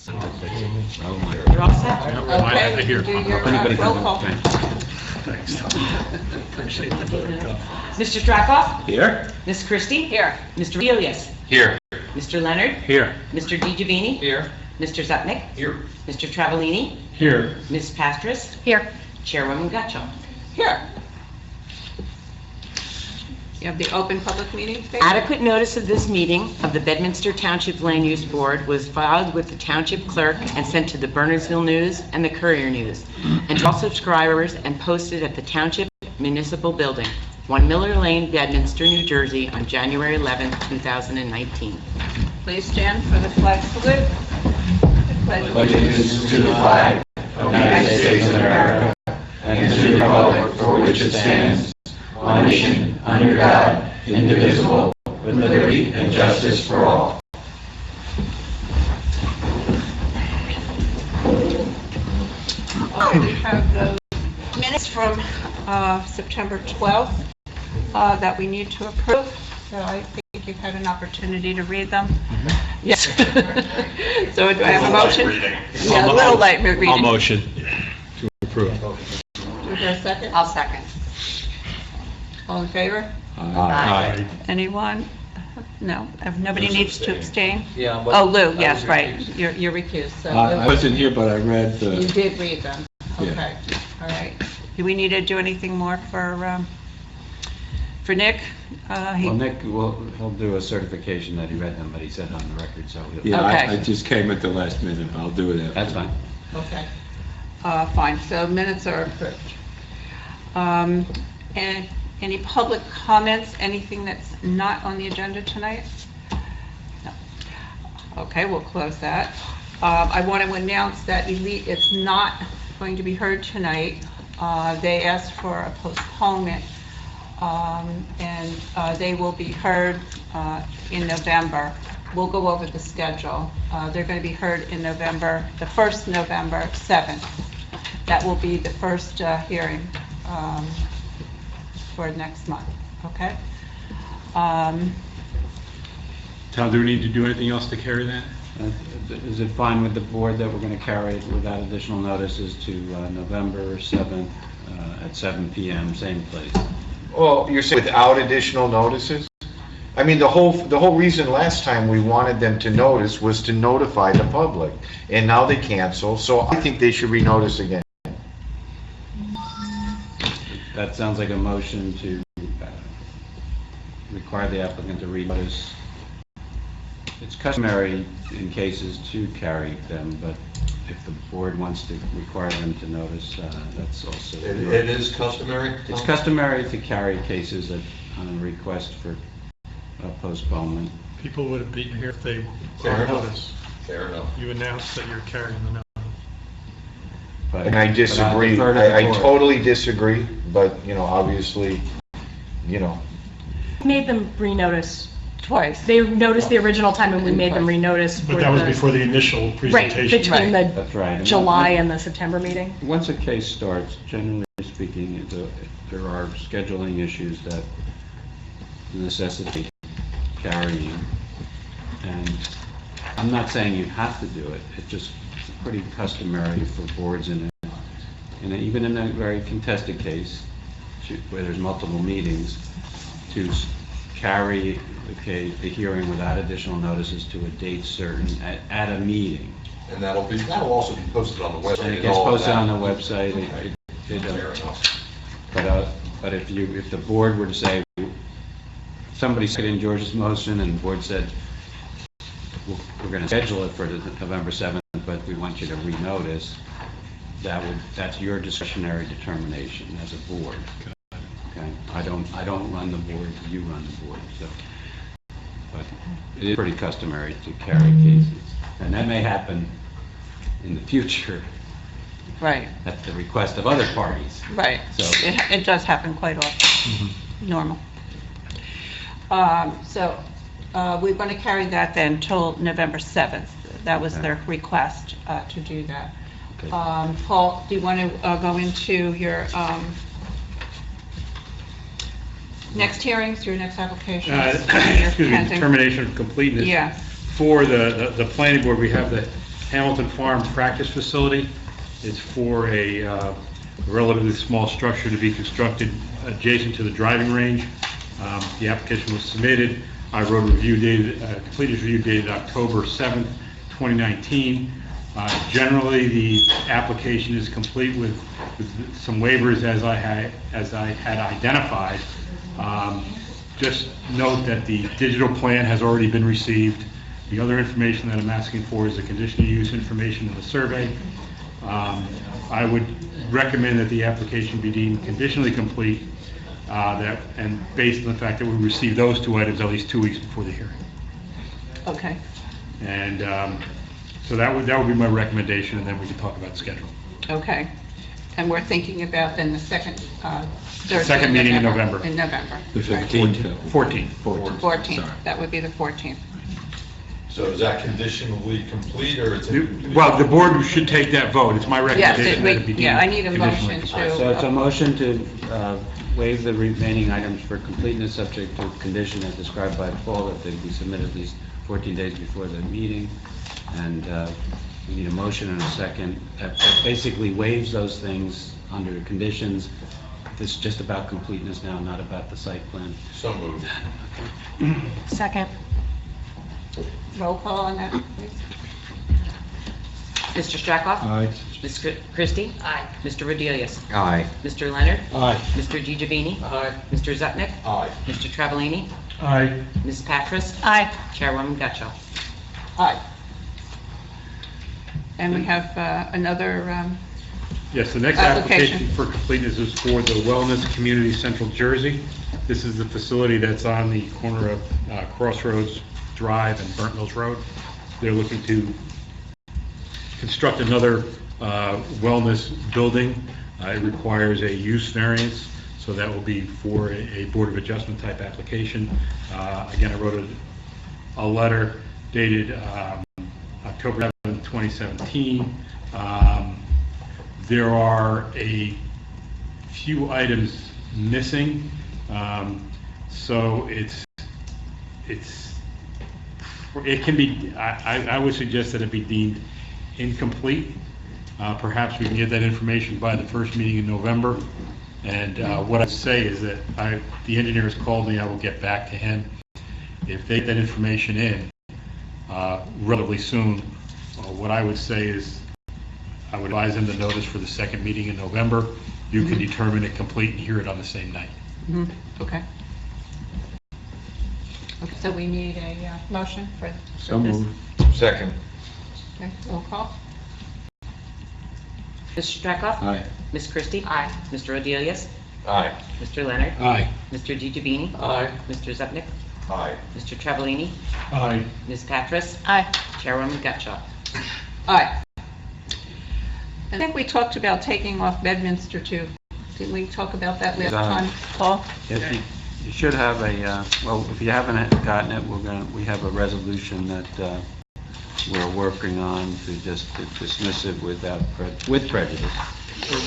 You're all set? Okay, you can do your roll call. Thanks, Tom. Appreciate that. Mr. Strakoff? Here? Ms. Christie? Here. Mr. Elias? Here. Mr. Leonard? Here. Mr. DiGiovanni? Here. Mr. Zupnik? Here. Mr. Travellini? Here. Ms. Pastris? Here. Chairwoman Gutschall. Here. You have the open public meeting statement? Adequate notice of this meeting of the Bedminster Township Land Use Board was filed with the Township Clerk and sent to the Bernardsville News and the Courier News, and to all subscribers, and posted at the Township Municipal Building, 1 Miller Lane, Bedminster, New Jersey, on January 11, 2019. Please stand for the flag salute. Pledge allegiance to the flag of the United States of America and to the republic for which it stands, one nation, under God, indivisible, with liberty and justice for all. We have those minutes from September 12th that we need to approve. So I think you've had an opportunity to read them. Yes. So do I have a motion? Yeah, a little light reading. I'll motion to approve. Is there a second? I'll second. All in favor? Aye. Anyone? No? If nobody needs to abstain? Yeah. Oh, Lou, yes, right. You're recused, so. I Lou, wasn't here, but I read You the, did read them? Yeah. Okay, all right. Do we need to do anything more for Nick? Well, Nick, he'll do a certification that he read them, but he said on the record, so he'll... yeah, Okay. I just came at the last minute. I'll do it after. That's fine. Okay. Fine, so minutes are approved. And any public comments, anything that's not on the agenda tonight? No. Okay, we'll close that. I want to announce that Elite is not going to be heard tonight. They asked for a postponement, and they will be heard in November. We'll go over the schedule. They're going to be heard in November, the first November 7th. That will be the first hearing for next month, okay? Tom, do we need to do anything else to carry that? Is it fine with the board that we're going to carry it without additional notices to November 7th at 7 p.m., same place? Well, you're saying without additional notices? I mean, the whole reason last time we wanted them to notice was to notify the public, and now they cancel, so I think they should renotice again. That sounds like a motion to require the applicant to renotice. It's customary in cases to carry them, but if the board wants to require them to notice, that's also... It is customary? It's customary to carry cases on a request for postponement. People would have been here if they Fair were enough. noticed. Fair enough. You announced that you're carrying the notice. But- And I disagree, but I defer to the I board. totally disagree, but, obviously, Made them renotice. Twice. They noticed the original time and we made them renotice. But that was before the initial Right, presentation. between That's right. the And July and the September meeting. Once a case starts, generally speaking, there are scheduling issues that necessitate carrying. And I'm not saying you have to do it, it's just pretty customary for boards even in a very contested case, where there's multiple meetings, to carry the hearing without additional notices to a date certain at a meeting. And that'll also be posted on the website. And it and gets all of posted that. on the website. Fair enough. But if the board were to say, somebody said in George's motion and the board said, we're going to schedule it for November 7th, but we want you to renotice, that's your discretionary determination as a board. Okay? I don't run the board, you run the board, so. But it is pretty customary to carry cases. And that may happen in the future Right, at the request of other parties. right. So- It does happen quite often. Normal. So we're going to carry that then till November 7th. That was their request to do that. Okay. Paul, do you want to go into your next hearings, your next applications? Your Excuse me, pending- determination of completeness. Yeah. For the planning board, we have the Hamilton Farm practice facility. It's for a relatively small structure to be constructed adjacent to the driving range. The application was submitted. I wrote a review dated, completed review dated October 7th, 2019. Generally, the application is complete with some waivers as I had identified. Just note that the digital plan has already been received. The other information that I'm asking for is the conditional use information in the survey. I would recommend that the application be deemed conditionally complete, and based on the fact that we received those two items at least 2 weeks before the hearing. Okay, And so that would be my recommendation, and then we can talk about the schedule. okay. And we're thinking about then the second Thursday. Second meeting in November. In November. The right. 15th. 14. 14th, that would be the 14th. So is that conditionally complete, or it's? Well, the board should take that vote. It's my Yes, recommendation that it be deemed yeah, I need a conditionally motion complete. So it's a to, motion to waive the remaining items for completeness subject to condition as described by Paul, that they be submitted at least 14 days before the meeting. And we need a motion and a second that basically waives those things under the conditions. This is just about completeness now, not about the site plan. So moved. Second. roll call on that, please. Mr. Strickhoff? Aye. Ms. Christie? Aye. Mr. Rodelius? Aye. Mr. Leonard? Aye. Mr. DiGiovanni? Aye. Mr. Zupnik? Aye. Mr. Travellini? Aye. Ms. Patras? Aye. Chairwoman Gutschall? Aye. And we have another, Yes, the next Application. application for completeness is for the Wellness Community Central Jersey. This is the facility that's on the corner of Crossroads Drive and Burnt Mills Road. They're looking to construct another wellness building. It requires a use variance, so that will be for a Board of Adjustment type application. Again, I wrote a letter dated October 7th, 2017. There are a few items missing, so it can be, I would suggest that it be deemed incomplete. Perhaps we can get that information by the first meeting in November. And what I'd say is that the engineer has called me, I will get back to him. If they get that information in relatively soon, what I would say is I would advise them to notice for the second meeting in November. You can determine it complete and hear it on the same night. okay. Okay, so we need a motion for So this. moved. Second. Okay, roll call. Mr. Strickhoff? Aye. Ms. Christie? Aye. Mr. Rodelius? Aye. Mr. Leonard? Aye. Mr. DiGiovanni? Aye. Mr. Zupnik? Aye. Mr. Travellini? Aye. Ms. Patras? Aye. Chairwoman Gutschall? Aye. I think we talked about taking off Bedminster too. Didn't we talk about that last time, Paul? Yes, you should have a, well, if you haven't gotten it, we have a resolution that we're working on to just to dismiss it with prejudice.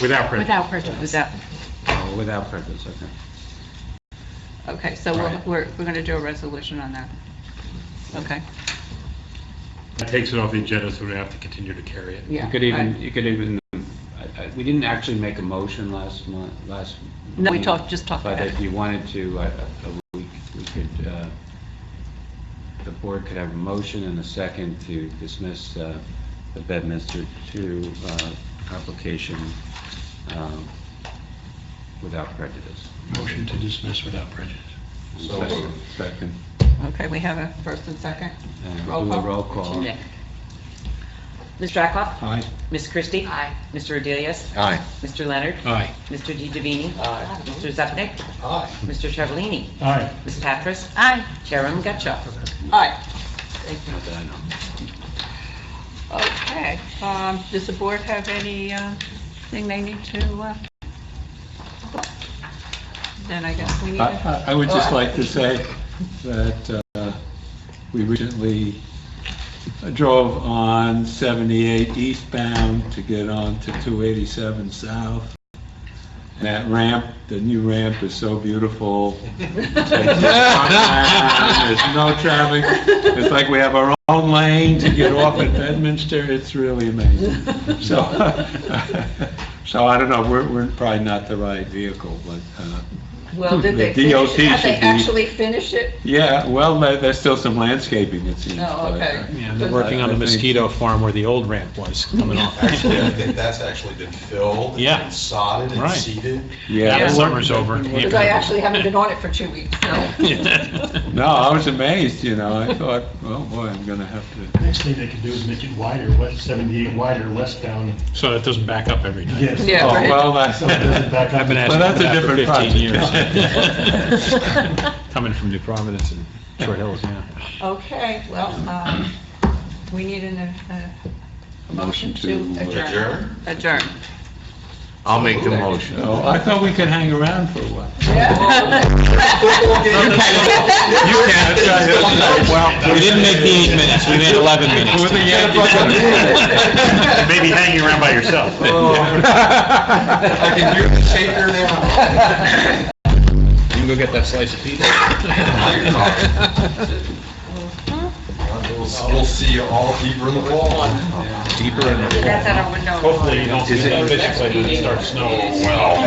Without prejudice. Without prejudice. Without prejudice, okay. Okay, so we're going to do a resolution on that. Okay. That takes it off the agenda, so we don't have to continue to carry it. Yeah. You could even, we didn't actually make a motion last. No, we meeting, just talked about But it. if you wanted to, we could, the board could have a motion and a second to dismiss the Bedminster 2 application without prejudice. Motion to dismiss without prejudice. So moved. Second. Okay, we have a first and second. And Roll do a call. roll call. Nick? Ms. Strickhoff? Aye. Ms. Christie? Aye. Mr. Rodelius? Aye. Mr. Leonard? Aye. Mr. DiGiovanni? Aye. Mr. Zupnik? Aye. Mr. Travellini? Aye. Ms. Patras? Aye. Chairwoman Gutschall? Aye. Not that I know. Okay. Does the board have any thing they need to? Then I guess we need to. I would just like to say that we recently drove on 78 eastbound to get on to 287 south, That ramp, the new ramp is so beautiful. There's no traffic. It's like we have our own lane to get off at Bedminster. It's really amazing. So, so I don't know, we're probably not the right vehicle, but, Well, did they The finish DOT it? Have they should be- actually finished it? yeah, well, there's still some landscaping, it seems. Oh, but, okay. Yeah, they're working on the I think- mosquito farm where the old ramp was coming off. Actually, I think that's actually been filled. Yeah. And sodded and Right. seeded. Yeah. Yeah, summer's over. Because I actually haven't been on it for 2 weeks, so. No, I was amazed, you know, I thought, oh boy, I'm gonna have to. Next thing they could do is make it wider, west 78 wider westbound. So it doesn't back up every night. Yes. Yeah, Oh, right. well, that's, So it doesn't back up. I've been Well, asking that's for a that for different 15 project. years. Coming from New Providence and Short Hills, yeah. Okay, well, we need a motion to adjourn. Adjourn. I'll make the motion. Oh, I thought we could hang around for a while. You can. Well, we didn't make the 8 minutes, we made 11 minutes. With the Yankees. Maybe hanging around by yourself. I can hear the shaker now. You can go get that slice of pizza. We'll see you all deeper in the fall. Deeper in the. That's at our window. Hopefully you don't see that vicious later when it starts snowing. Well.